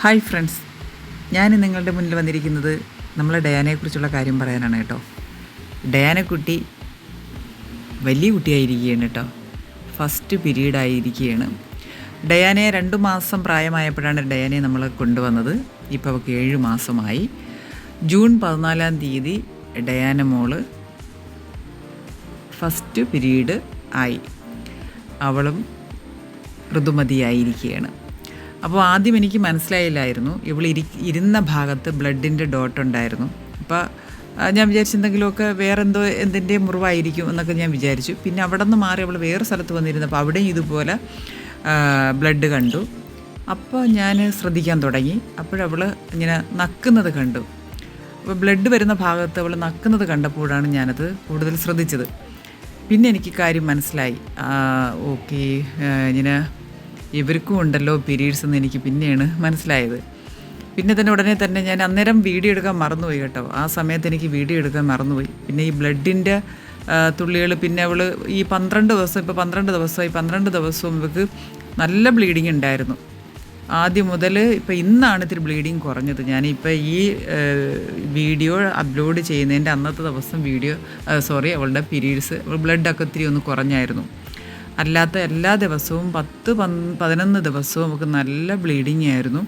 Hi friends, ഞാൻ നിങ്ങളുടെ മുന്നിൽ വന്നിരിക്കുന്നത് നമ്മളെ ഡയാനയെക്കുറിച്ചുള്ള കാര്യം പറയാനാണ് കേട്ടോ. ഡയാനക്കുട്ടി വലിയ കുട്ടിയായിരിക്കുകയാണ് കേട്ടോ. ഫസ്റ്റ് പീരീഡ് ആയിരിക്കുകയാണ്. ഡയാനയെ 2 മാസം പ്രായമായപ്പോഴാണ് ഡയാനയെ നമ്മൾ കൊണ്ടുവന്നത്. ഇപ്പോൾ അവൾക്ക് 7 മാസമായി. ജൂൺ 14-ാം തീയതി ഡയാന മോള് ഫസ്റ്റ് പീരീഡ് ആയി. അവളും ഋതുമതിയായിരിക്കുകയാണ്. അപ്പോൾ ആദ്യം എനിക്ക് മനസ്സിലായില്ലായിരുന്നു, ഇവൾ ഇരുന്ന ഭാഗത്ത് ബ്ലഡിൻ്റെ ഡോട്ട് ഉണ്ടായിരുന്നു. അപ്പോൾ ഞാൻ വിചാരിച്ചു എന്തെങ്കിലുമൊക്കെ എന്തിൻ്റെ മുറിവായിരിക്കും എന്നൊക്കെ ഞാൻ വിചാരിച്ചു. പിന്നെ അവിടെ നിന്ന് മാറി അവൾ വേറെ സ്ഥലത്ത് വന്നിരുന്നപ്പോൾ അവിടെയും ഇതുപോലെ ബ്ലഡ് കണ്ടു. അപ്പോൾ ഞാൻ ശ്രദ്ധിക്കാൻ തുടങ്ങി. അപ്പോഴവൾ ഇങ്ങനെ നക്കുന്നത് കണ്ടു. അപ്പോൾ ബ്ലഡ് വരുന്ന ഭാഗത്ത് അവൾ നക്കുന്നത് കണ്ടപ്പോഴാണ് ഞാനത് കൂടുതൽ ശ്രദ്ധിച്ചത്. പിന്നെ എനിക്ക് കാര്യം മനസ്സിലായി. ഓക്കെ, ഇങ്ങനെ ഇവർക്കും ഉണ്ടല്ലോ പീരീഡ്സ് എന്ന് എനിക്ക് പിന്നെയാണ് മനസ്സിലായത്. പിന്നെ ഉടനെ തന്നെ ഞാൻ അന്നേരം വീഡിയോ എടുക്കാൻ മറന്നുപോയി കേട്ടോ. ആ സമയത്ത് എനിക്ക് വീഡിയോ എടുക്കാൻ മറന്നുപോയി. പിന്നെ ഈ ബ്ലഡിൻ്റെ തുള്ളികൾ, പിന്നെ അവൾ ഈ 12 ദിവസം, ഇപ്പോൾ 12 ദിവസമായി, 12 ദിവസവും ഇവർക്ക് നല്ല ബ്ലീഡിങ് ഉണ്ടായിരുന്നു ആദ്യം മുതൽ. ഇപ്പോൾ ഇന്നാണ് ഇത്തിരി ബ്ലീഡിങ് കുറഞ്ഞത്. ഞാനിപ്പോൾ ഈ വീഡിയോ അപ്ലോഡ് ചെയ്യുന്നതിൻ്റെ അന്നത്തെ ദിവസം അവളുടെ പീരീഡ്സ് ബ്ലഡൊക്കെ ഇത്തിരി ഒന്ന് കുറഞ്ഞായിരുന്നു. അല്ലാത്ത എല്ലാ ദിവസവും 10-11 ദിവസവും നമുക്ക് നല്ല ബ്ലീഡിങ് ആയിരുന്നു.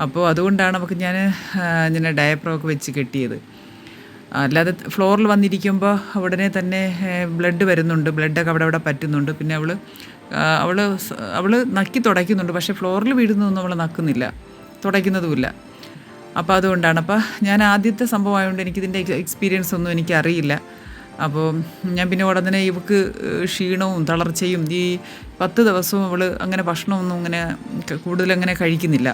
അപ്പോൾ അതുകൊണ്ടാണ് നമുക്ക് ഇങ്ങനെ ഡയപ്രമൊക്കെ വെച്ച് കെട്ടിയത്. അല്ലാതെ ഫ്ലോറിൽ വന്നിരിക്കുമ്പോൾ ഉടനെ തന്നെ ബ്ലഡ് വരുന്നുണ്ട്, ബ്ലഡൊക്കെ അവിടെ പറ്റുന്നുണ്ട്. പിന്നെ അവൾ നക്കി തുടയ്ക്കുന്നുണ്ട്, പക്ഷേ ഫ്ലോറിൽ വീഴുന്നതൊന്നും അവൾ നക്കുന്നില്ല, തുടയ്ക്കുന്നതുമില്ല. അപ്പോൾ അതുകൊണ്ടാണ്. അപ്പോൾ ഞാൻ ആദ്യത്തെ സംഭവമായതുകൊണ്ട് എനിക്കിതിൻ്റെ എക്സ്പീരിയൻസ് ഒന്നും എനിക്കറിയില്ല. അപ്പോൾ ഞാൻ പിന്നെ ഉടനെ ഇവൾക്ക് ക്ഷീണവും തളർച്ചയും, ഈ 10 ദിവസവും അവൾ അങ്ങനെ ഭക്ഷണമൊന്നും ഇങ്ങനെ കൂടുതലങ്ങനെ കഴിക്കുന്നില്ല.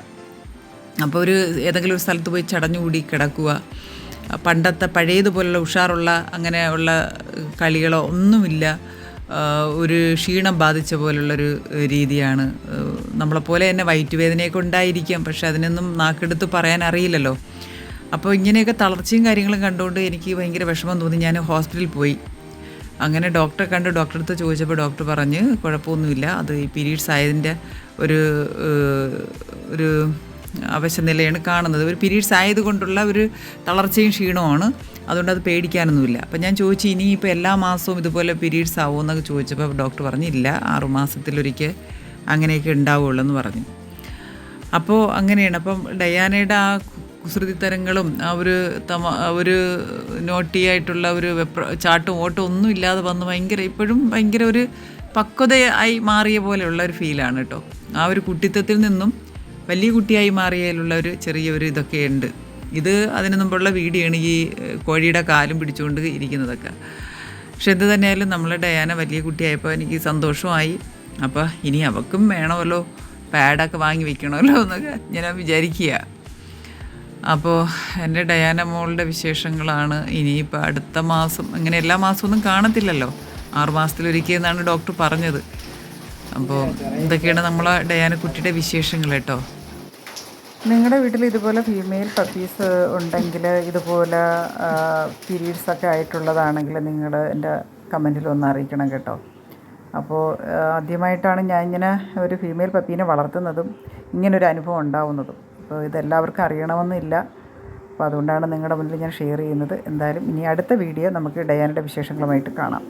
അപ്പോൾ ഏതെങ്കിലും ഒരു സ്ഥലത്ത് പോയി ചടഞ്ഞുകൂടി കിടക്കുക, പണ്ടത്തെ പഴയതുപോലുള്ള ഉഷാറുള്ള അങ്ങനെയുള്ള കളികളോ ഒന്നുമില്ല. ഒരു ക്ഷീണം ബാധിച്ച പോലുള്ളൊരു രീതിയാണ്. നമ്മളെപ്പോലെ തന്നെ വയറ്റുവേദനയൊക്കെ ഉണ്ടായിരിക്കാം, പക്ഷെ അതിനൊന്നും നാക്കെടുത്ത് പറയാൻ അറിയില്ലല്ലോ. അപ്പോൾ ഇങ്ങനെയൊക്കെ തളർച്ചയും കാര്യങ്ങളും കണ്ടുകൊണ്ട് എനിക്ക് ഭയങ്കര വിഷമം തോന്നി. ഞാൻ ഹോസ്പിറ്റലിൽ പോയി. അങ്ങനെ ഡോക്ടറെ കണ്ട്, ഡോക്ടറെ അടുത്ത് ചോദിച്ചപ്പോൾ ഡോക്ടർ പറഞ്ഞ് കുഴപ്പമൊന്നുമില്ല, അത് ഈ പീരീഡ്സ് ആയതിൻ്റെ ഒരു അവശനിലയാണ് കാണുന്നത്. ഒരു പീരീഡ്സ് ആയതുകൊണ്ടുള്ള ഒരു തളർച്ചയും ക്ഷീണമാണ്, അതുകൊണ്ട് അത് പേടിക്കാനൊന്നുമില്ല. അപ്പോൾ ഞാൻ ചോദിച്ചു, ഇനിയിപ്പോൾ എല്ലാ മാസവും ഇതുപോലെ പീരീഡ്സ് ആവുമോ എന്നൊക്കെ ചോദിച്ചപ്പോൾ ഡോക്ടർ പറഞ്ഞില്ല, 6 മാസത്തിലൊരിക്കൽ അങ്ങനെയൊക്കെ ഉണ്ടാവുള്ളൂ എന്ന് പറഞ്ഞു. അപ്പോൾ അങ്ങനെയാണ്. അപ്പം ഡയാനയുടെ ആ കുസൃതിത്തരങ്ങളും ഒരു നോട്ടിയായിട്ടുള്ള ഒരു ചാട്ടും ഓട്ടം ഒന്നും ഇല്ലാതെ വന്ന് ഇപ്പോഴും ഭയങ്കര ഒരു പക്വതയായി മാറിയ പോലെയുള്ള ഒരു ഫീലാണ് കേട്ടോ. ആ ഒരു കുട്ടിത്തത്തിൽ നിന്നും വലിയ കുട്ടിയായി മാറിയതിലുള്ള ഒരു ചെറിയൊരു ഇതൊക്കെ ഉണ്ട്. ഇത് അതിന് മുമ്പുള്ള വീഡിയോയാണ്, ഈ കോഴിയുടെ കാലും പിടിച്ചുകൊണ്ട് ഇരിക്കുന്നതൊക്കെ. പക്ഷെ എന്ത് തന്നെയായാലും നമ്മളെ ഡയാന വലിയ കുട്ടിയായപ്പോൾ എനിക്ക് സന്തോഷമായി. അപ്പോൾ ഇനി അവൾക്കും വേണമല്ലോ, പാഡൊക്കെ വാങ്ങി വെക്കണമല്ലോ എന്നൊക്കെ ഞാൻ വിചാരിക്കുക. അപ്പോൾ എൻ്റെ ഡയാന മോളുടെ വിശേഷങ്ങളാണ്. ഇനിയിപ്പോൾ അടുത്ത മാസം, അങ്ങനെ എല്ലാ മാസമൊന്നും കാണത്തില്ലല്ലോ, 6 മാസത്തിലൊരിക്കൽ എന്നാണ് ഡോക്ടർ പറഞ്ഞത്. അപ്പോൾ ഇതൊക്കെയാണ് നമ്മളെ ഡയാനക്കുട്ടിയുടെ വിശേഷങ്ങൾ കേട്ടോ. നിങ്ങളുടെ വീട്ടിൽ ഇതുപോലെ ഫീമെയിൽ പപ്പീസ് ഉണ്ടെങ്കിൽ, ഇതുപോലെ പീരീഡ്സൊക്കെ ആയിട്ടുള്ളതാണെങ്കിൽ നിങ്ങൾ എൻ്റെ കമൻറ്റിൽ ഒന്ന് അറിയിക്കണം കേട്ടോ. അപ്പോൾ ആദ്യമായിട്ടാണ് ഞാൻ ഇങ്ങനെ ഒരു ഫീമെയിൽ പപ്പീനെ വളർത്തുന്നതും ഇങ്ങനൊരു അനുഭവം ഉണ്ടാവുന്നതും. അപ്പോൾ ഇതെല്ലാവർക്കും അറിയണമെന്നില്ല. അപ്പോൾ അതുകൊണ്ടാണ് നിങ്ങളുടെ മുന്നിൽ ഞാൻ ഷെയർ ചെയ്യുന്നത്. എന്തായാലും ഇനി അടുത്ത വീഡിയോ നമുക്ക് ഡയാനയുടെ വിശേഷങ്ങളുമായിട്ട് കാണാം.